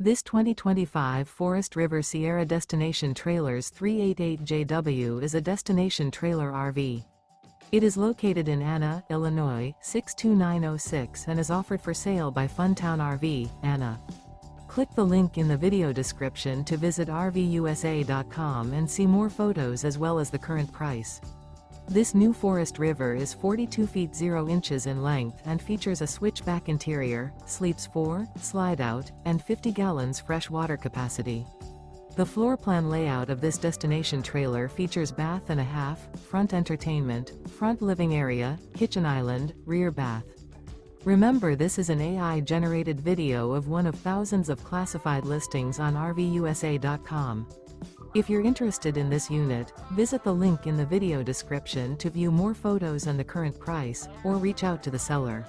This 2025 Forest River Sierra Destination Trailers 388JW is a destination trailer RV. It is located in Anna, Illinois, 62906 and is offered for sale by Funtown RV, Anna. Click the link in the video description to visit RVUSA.com and see more photos as well as the current price. This new Forest River is 42 feet 0 inches in length and features a switchback interior, sleeps 4, slide-out, and 50 gallons fresh water capacity. The floor plan layout of this destination trailer features bath and a half, front entertainment, front living area, kitchen island, rear bath. Remember, this is an AI-generated video of one of thousands of classified listings on RVUSA.com. If you're interested in this unit, visit the link in the video description to view more photos and the current price, or reach out to the seller.